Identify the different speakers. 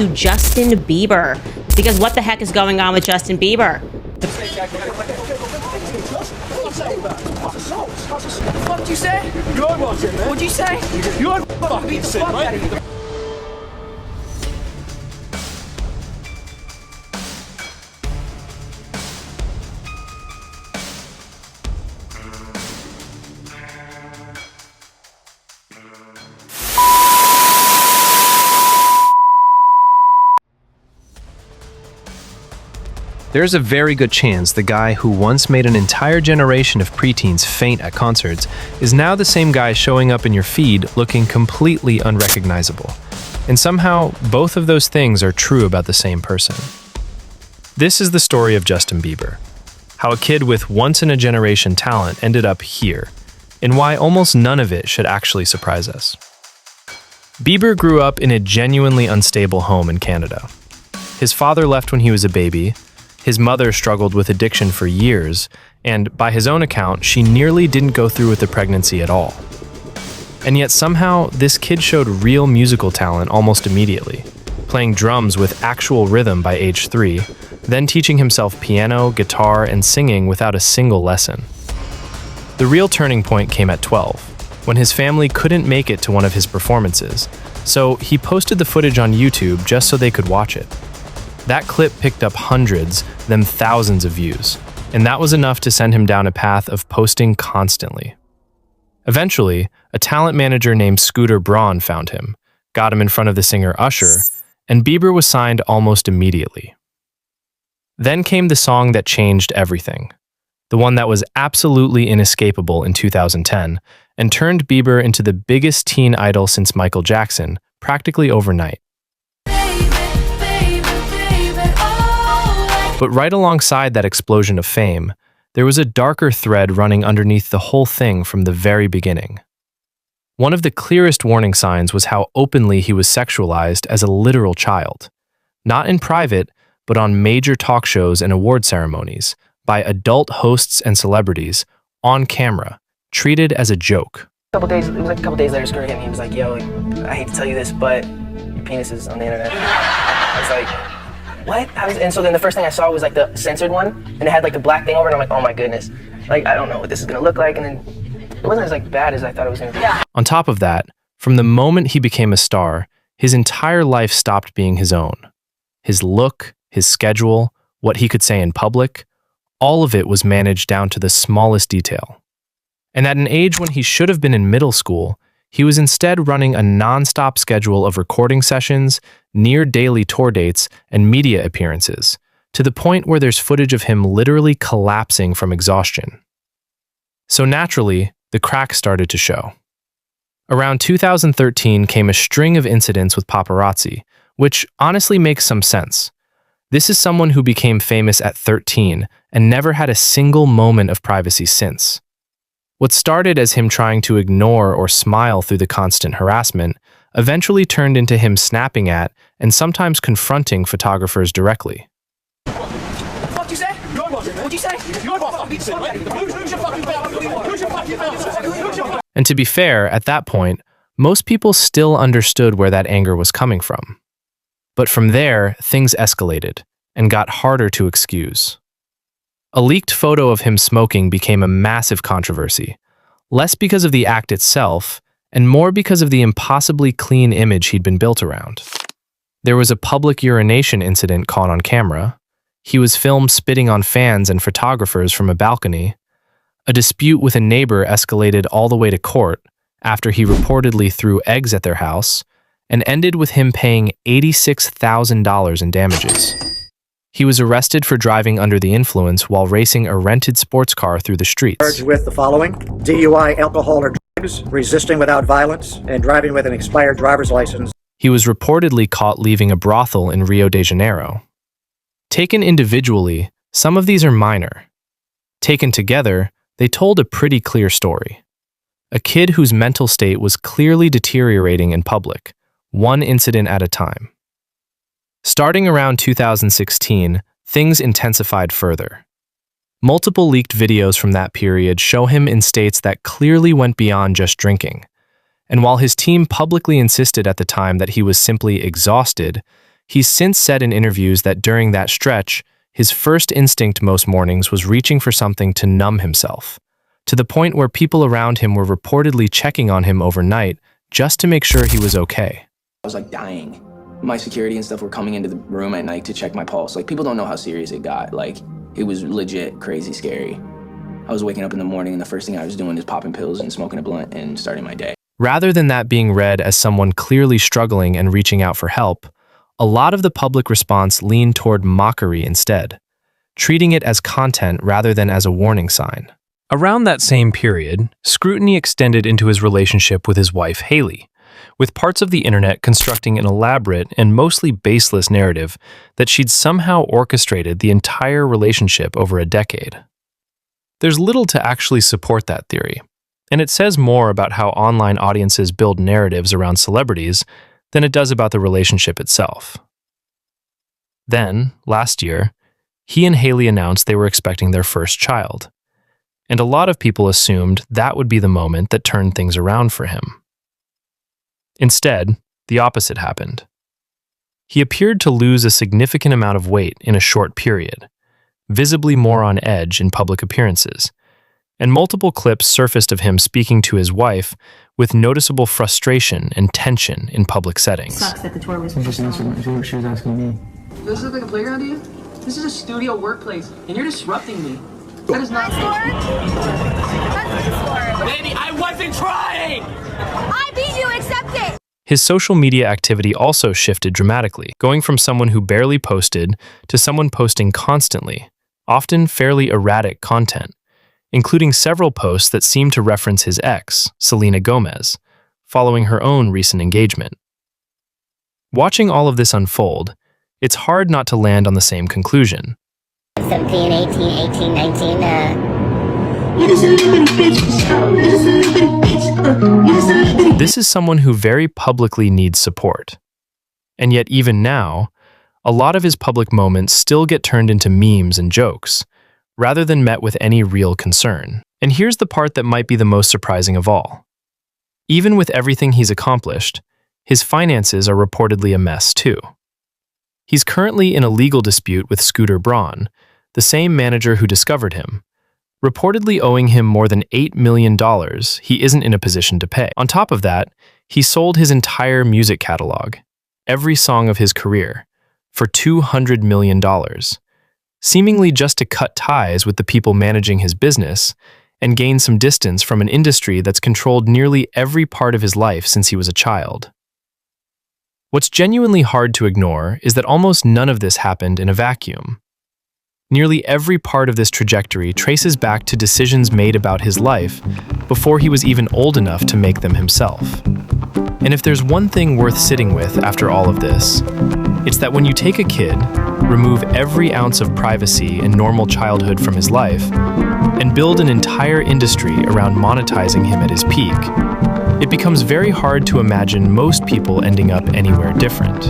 Speaker 1: to Justin Bieber. Because what the heck is going on with Justin Bieber?
Speaker 2: What did you say? You're watching, man. What'd you say? You're fucking sick, right?
Speaker 3: There's a very good chance the guy who once made an entire generation of preteens faint at concerts is now the same guy showing up in your feed looking completely unrecognizable. And somehow, both of those things are true about the same person. This is the story of Justin Bieber. How a kid with once-in-a-generation talent ended up here, and why almost none of it should actually surprise us. Bieber grew up in a genuinely unstable home in Canada. His father left when he was a baby. His mother struggled with addiction for years, and by his own account, she nearly didn't go through with the pregnancy at all. And yet somehow, this kid showed real musical talent almost immediately, playing drums with actual rhythm by age 3, then teaching himself piano, guitar, and singing without a single lesson. The real turning point came at 12, when his family couldn't make it to one of his performances, so he posted the footage on YouTube just so they could watch it. That clip picked up hundreds, then thousands of views, and that was enough to send him down a path of posting constantly. Eventually, a talent manager named Scooter Braun found him, got him in front of the singer Usher, and Bieber was signed almost immediately. Then came the song that changed everything, the one that was absolutely inescapable in 2010, and turned Bieber into the biggest teen idol since Michael Jackson, practically overnight. But right alongside that explosion of fame, there was a darker thread running underneath the whole thing from the very beginning. One of the clearest warning signs was how openly he was sexualized as a literal child, not in private, but on major talk shows and award ceremonies, by adult hosts and celebrities, on camera, treated as a joke.
Speaker 2: It was like a couple days later, Scooter hit me. He was like, yo, I hate to tell you this, but your penis is on the internet. I was like, what? And so then the first thing I saw was like the censored one, and it had like the black thing over it, and I'm like, oh my goodness. Like, I don't know what this is gonna look like, and then it wasn't as like bad as I thought it was gonna be. Yeah.
Speaker 3: On top of that, from the moment he became a star, his entire life stopped being his own. His look, his schedule, what he could say in public, all of it was managed down to the smallest detail. And at an age when he should have been in middle school, he was instead running a non-stop schedule of recording sessions, near-daily tour dates, and media appearances, to the point where there's footage of him literally collapsing from exhaustion. So naturally, the cracks started to show. Around 2013 came a string of incidents with paparazzi, which honestly makes some sense. This is someone who became famous at 13 and never had a single moment of privacy since. What started as him trying to ignore or smile through the constant harassment eventually turned into him snapping at and sometimes confronting photographers directly.
Speaker 2: What'd you say? What'd you say?
Speaker 3: And to be fair, at that point, most people still understood where that anger was coming from. But from there, things escalated and got harder to excuse. A leaked photo of him smoking became a massive controversy, less because of the act itself, and more because of the impossibly clean image he'd been built around. There was a public urination incident caught on camera. He was filmed spitting on fans and photographers from a balcony. A dispute with a neighbor escalated all the way to court after he reportedly threw eggs at their house, and ended with him paying $86,000 in damages. He was arrested for driving under the influence while racing a rented sports car through the streets.
Speaker 4: Charged with the following: DUI, alcohol or drugs, resisting without violence, and driving with an expired driver's license.
Speaker 3: He was reportedly caught leaving a brothel in Rio de Janeiro. Taken individually, some of these are minor. Taken together, they told a pretty clear story. A kid whose mental state was clearly deteriorating in public, one incident at a time. Starting around 2016, things intensified further. Multiple leaked videos from that period show him in states that clearly went beyond just drinking. And while his team publicly insisted at the time that he was simply exhausted, He's since said in interviews that during that stretch, his first instinct most mornings was reaching for something to numb himself, to the point where people around him were reportedly checking on him overnight just to make sure he was okay.
Speaker 2: I was like dying. My security and stuff were coming into the room at night to check my pulse. Like, people don't know how serious it got. Like, it was legit crazy scary. I was waking up in the morning and the first thing I was doing is popping pills and smoking a blunt and starting my day.
Speaker 3: Rather than that being read as someone clearly struggling and reaching out for help, a lot of the public response leaned toward mockery instead, treating it as content rather than as a warning sign. Around that same period, scrutiny extended into his relationship with his wife, Haley, with parts of the internet constructing an elaborate and mostly baseless narrative that she'd somehow orchestrated the entire relationship over a decade. There's little to actually support that theory, and it says more about how online audiences build narratives around celebrities than it does about the relationship itself. Then, last year, he and Haley announced they were expecting their first child, and a lot of people assumed that would be the moment that turned things around for him. Instead, the opposite happened. He appeared to lose a significant amount of weight in a short period, visibly more on edge in public appearances, and multiple clips surfaced of him speaking to his wife with noticeable frustration and tension in public settings.
Speaker 5: Sucks that the tour was
Speaker 6: She was asking me.
Speaker 2: Does this look like a playground to you? This is a studio workplace, and you're disrupting me. That is not Baby, I wasn't trying!
Speaker 5: I beat you, accept it!
Speaker 3: His social media activity also shifted dramatically, going from someone who barely posted to someone posting constantly, often fairly erratic content, including several posts that seemed to reference his ex, Selena Gomez, following her own recent engagement. Watching all of this unfold, it's hard not to land on the same conclusion.
Speaker 7: 17, 18, 19,
Speaker 3: This is someone who very publicly needs support. And yet even now, a lot of his public moments still get turned into memes and jokes, rather than met with any real concern. And here's the part that might be the most surprising of all. Even with everything he's accomplished, his finances are reportedly a mess too. He's currently in a legal dispute with Scooter Braun, the same manager who discovered him, reportedly owing him more than $8 million he isn't in a position to pay. On top of that, he sold his entire music catalog, every song of his career, for $200 million, seemingly just to cut ties with the people managing his business and gain some distance from an industry that's controlled nearly every part of his life since he was a child. What's genuinely hard to ignore is that almost none of this happened in a vacuum. Nearly every part of this trajectory traces back to decisions made about his life before he was even old enough to make them himself. And if there's one thing worth sitting with after all of this, it's that when you take a kid, remove every ounce of privacy and normal childhood from his life, and build an entire industry around monetizing him at his peak, it becomes very hard to imagine most people ending up anywhere different.